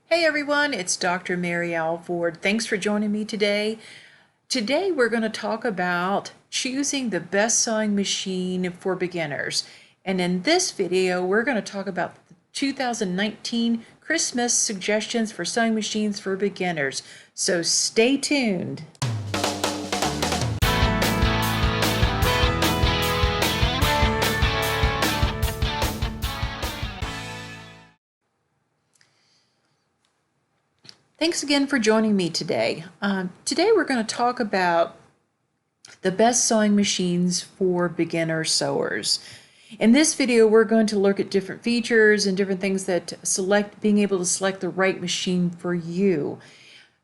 Hey everyone, it's Dr. Mary Alford. Thanks for joining me today. Today we're going to talk about choosing the best sewing machine for beginners. And in this video, we're going to talk about the 2019 Christmas suggestions for sewing machines for beginners. So stay tuned. Thanks again for joining me today. Today we're going to talk about the best sewing machines for beginner sewers. In this video, we're going to look at different features and different things that being able to select the right machine for you.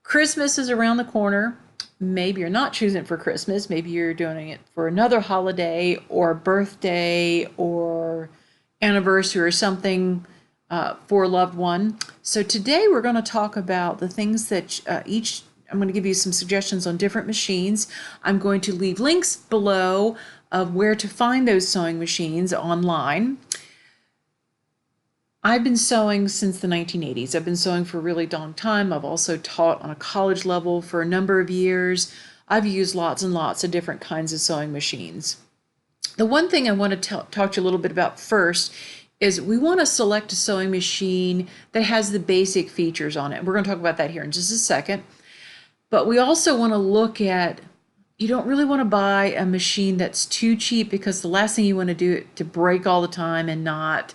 Christmas is around the corner. Maybe you're not choosing it for Christmas. Maybe you're doing it for another holiday or birthday or anniversary or something for a loved one. So today we're going to talk about the things that I'm going to give you some suggestions on different machines. I'm going to leave links below of where to find those sewing machines online. I've been sewing since the 1980s. I've been sewing for a really long time. I've also taught on a college level for a number of years. I've used lots and lots of different kinds of sewing machines. The one thing I want to talk to you a little bit about first is we want to select a sewing machine that has the basic features on it. We're going to talk about that here in just a second. But we also want to look at, you don't really want to buy a machine that's too cheap, because the last thing you want to do is to break all the time and not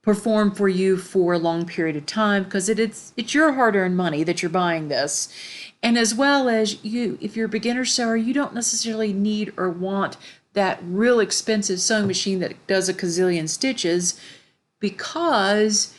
perform for you for a long period of time, because it's your hard-earned money that you're buying this. And as well as if you're a beginner sewer, you don't necessarily need or want that real expensive sewing machine that does a gazillion stitches, because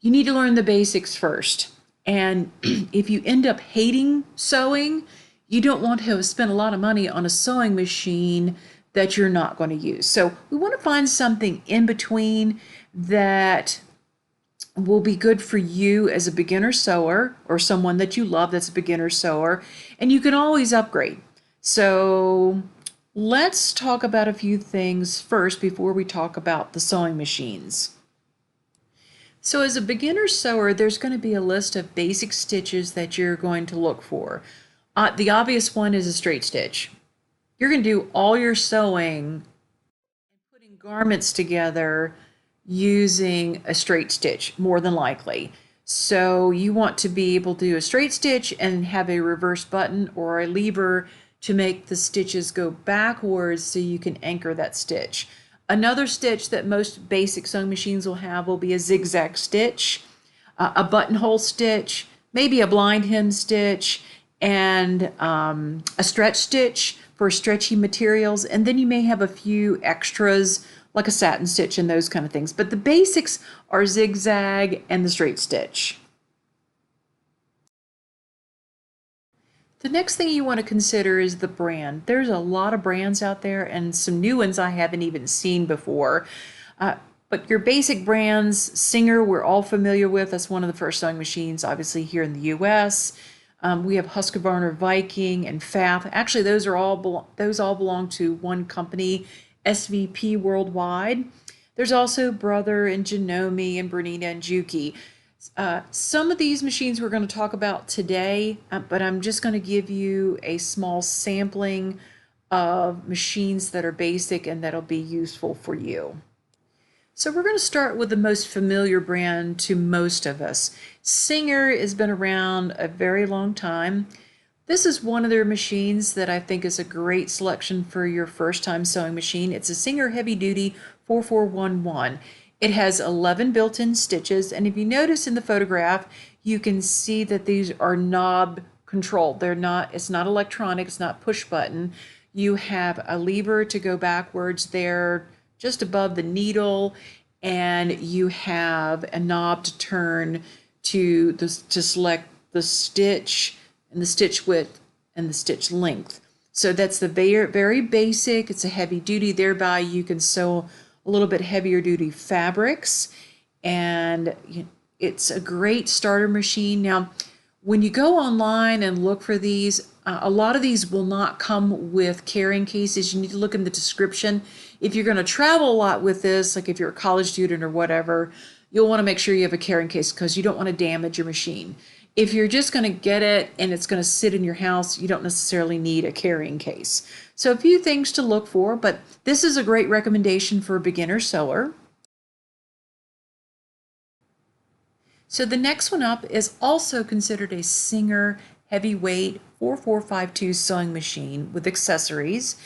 you need to learn the basics first. And if you end up hating sewing, you don't want to spend a lot of money on a sewing machine that you're not going to use. So we want to find something in between that will be good for you as a beginner sewer, or someone that you love that's a beginner sewer, and you can always upgrade. So let's talk about a few things first before we talk about the sewing machines. So as a beginner sewer, there's going to be a list of basic stitches that you're going to look for. The obvious one is a straight stitch. You're going to do all your sewing and putting garments together using a straight stitch, more than likely. So you want to be able to do a straight stitch and have a reverse button or a lever to make the stitches go backwards so you can anchor that stitch. Another stitch that most basic sewing machines will have will be a zigzag stitch, a buttonhole stitch, maybe a blind hem stitch, and a stretch stitch for stretchy materials. And then you may have a few extras like a satin stitch and those kind of things. But the basics are zigzag and the straight stitch. The next thing you want to consider is the brand. There's a lot of brands out there and some new ones I haven't even seen before. But your basic brands, Singer, we're all familiar with. That's one of the first sewing machines, obviously, here in the U.S. We have Husqvarna Viking and Pfaff. Actually, those all belong to one company, SVP Worldwide. There's also Brother and Janome and Bernina and Juki. Some of these machines we're going to talk about today, but I'm just going to give you a small sampling of machines that are basic and that'll be useful for you. So we're going to start with the most familiar brand to most of us. Singer has been around a very long time. This is one of their machines that I think is a great selection for your first time sewing machine. It's a Singer Heavy Duty 4411. It has 11 built-in stitches, and if you notice in the photograph, you can see that these are knob controlled. It's not electronic, it's not push button. You have a lever to go backwards there just above the needle, and you have a knob to turn to select the stitch and the stitch width and the stitch length. So that's the very basic. It's a heavy duty, thereby you can sew a little bit heavier duty fabrics, and it's a great starter machine. Now, when you go online and look for these, a lot of these will not come with carrying cases. You need to look in the description. If you're going to travel a lot with this, like if you're a college student or whatever, you'll want to make sure you have a carrying case because you don't want to damage your machine. If you're just going to get it and it's going to sit in your house, you don't necessarily need a carrying case. So a few things to look for, but this is a great recommendation for a beginner sewer. So the next one up is also considered a Singer heavyweight 4452 sewing machine with accessories.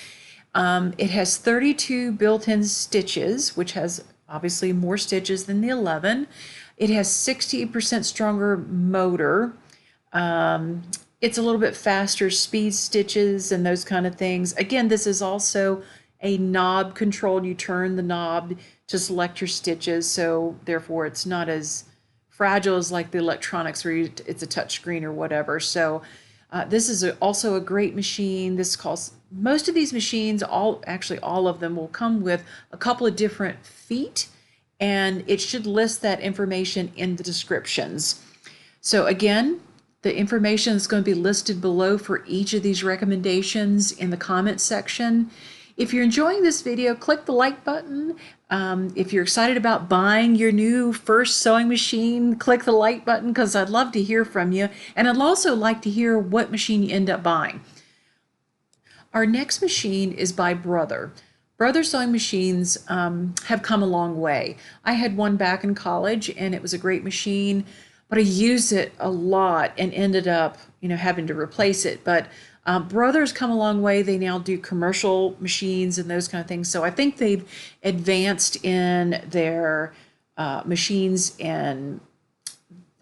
It has 32 built-in stitches, which has obviously more stitches than the 11. It has 68% stronger motor. It's a little bit faster speed stitches and those kind of things. Again, this is also a knob control. You turn the knob to select your stitches, so therefore it's not as fragile as like the electronics where it's a touch screen or whatever. So this is also a great machine. This costs, most of these machines, actually all of them will come with a couple of different feet, and it should list that information in the descriptions. So again, the information is going to be listed below for each of these recommendations in the comments section. If you're enjoying this video, click the like button. If you're excited about buying your new first sewing machine, click the like button because I'd love to hear from you. And I'd also like to hear what machine you end up buying. Our next machine is by Brother. Brother sewing machines have come a long way. I had one back in college and it was a great machine, but I used it a lot and ended up, having to replace it. But Brother's come a long way. They now do commercial machines and those kind of things. So I think they've advanced in their machines and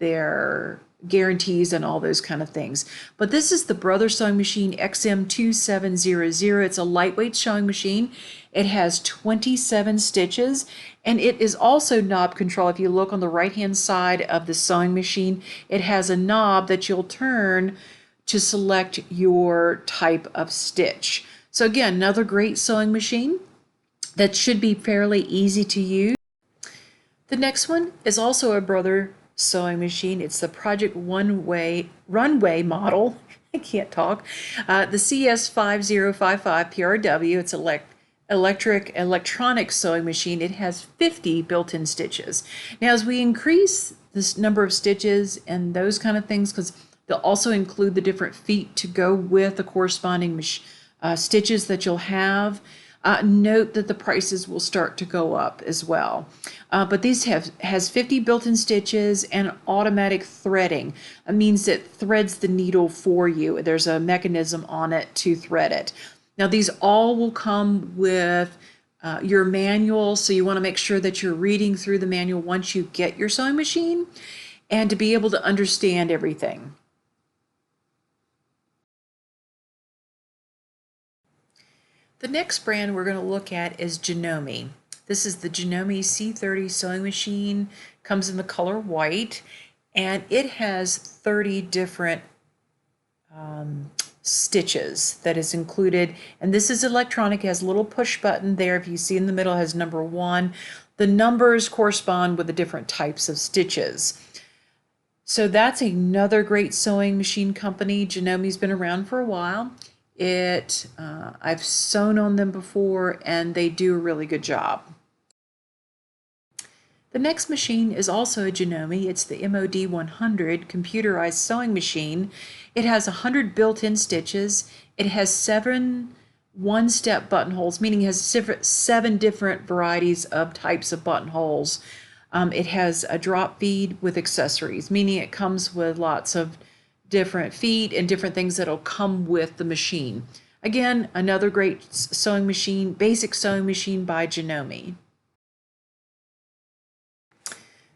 their guarantees and all those kind of things. But this is the Brother sewing machine XM2700. It's a lightweight sewing machine. It has 27 stitches and it is also knob control. If you look on the right hand side of the sewing machine, it has a knob that you'll turn to select your type of stitch. So again, another great sewing machine that should be fairly easy to use. The next one is also a Brother sewing machine. It's the Project Runway model. I can't talk. The CS5055 PRW. It's electronic sewing machine. It has 50 built-in stitches. Now, as we increase this number of stitches and those kind of things, because they'll also include the different feet to go with the corresponding stitches that you'll have. Note that the prices will start to go up as well. But these has 50 built-in stitches and automatic threading. It means it threads the needle for you. There's a mechanism on it to thread it. Now these all will come with your manual, so you want to make sure that you're reading through the manual once you get your sewing machine and to be able to understand everything. The next brand we're going to look at is Janome. This is the Janome C30 Sewing Machine. Comes in the color white, and it has 30 different stitches that is included. And this is electronic. It has a little push button there. If you see in the middle, it has number 1. The numbers correspond with the different types of stitches. So that's another great sewing machine company. Janome's been around for a while. I've sewn on them before and they do a really good job. The next machine is also a Janome. It's the MOD100 Computerized Sewing Machine. It has 100 built-in stitches. It has 7 one-step buttonholes, meaning it has 7 different varieties of types of buttonholes. It has a drop feed with accessories, meaning it comes with lots of different feet and different things that'll come with the machine. Again, another great sewing machine, basic sewing machine by Janome.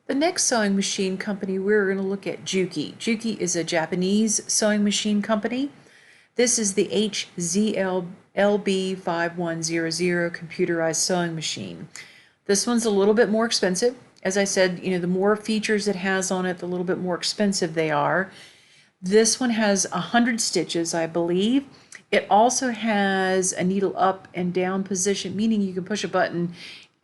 The next sewing machine company we're going to look at Juki. Juki is a Japanese sewing machine company. This is the HZL-LB5100 Computerized Sewing Machine. This one's a little bit more expensive. As I said, the more features it has on it, the little bit more expensive they are. This one has 100 stitches, I believe. It also has a needle up and down position, meaning you can push a button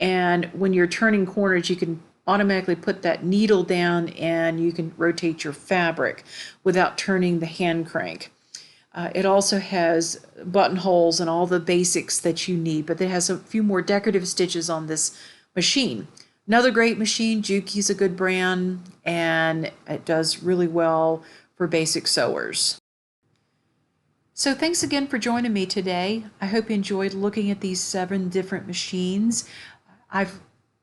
and when you're turning corners, you can automatically put that needle down and you can rotate your fabric without turning the hand crank. It also has buttonholes and all the basics that you need, but it has a few more decorative stitches on this machine. Another great machine, Juki's a good brand, and it does really well for basic sewers. So thanks again for joining me today. I hope you enjoyed looking at these 7 different machines. I've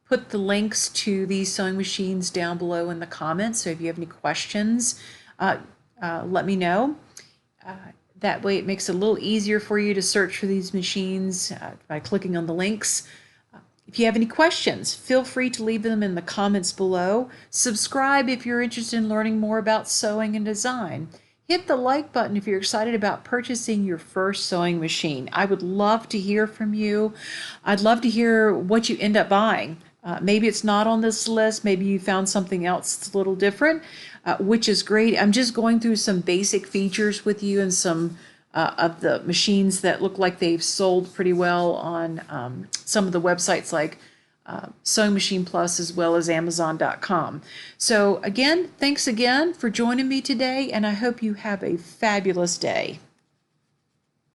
put the links to these sewing machines down below in the comments, so if you have any questions, let me know. That way it makes it a little easier for you to search for these machines by clicking on the links. If you have any questions, feel free to leave them in the comments below. Subscribe if you're interested in learning more about sewing and design. Hit the like button if you're excited about purchasing your first sewing machine. I would love to hear from you. I'd love to hear what you end up buying. Maybe it's not on this list. Maybe you found something else that's a little different, which is great. I'm just going through some basic features with you and some of the machines that look like they've sold pretty well on some of the websites like Sewing Machine Plus as well as Amazon.com. So again, thanks again for joining me today, and I hope you have a fabulous day.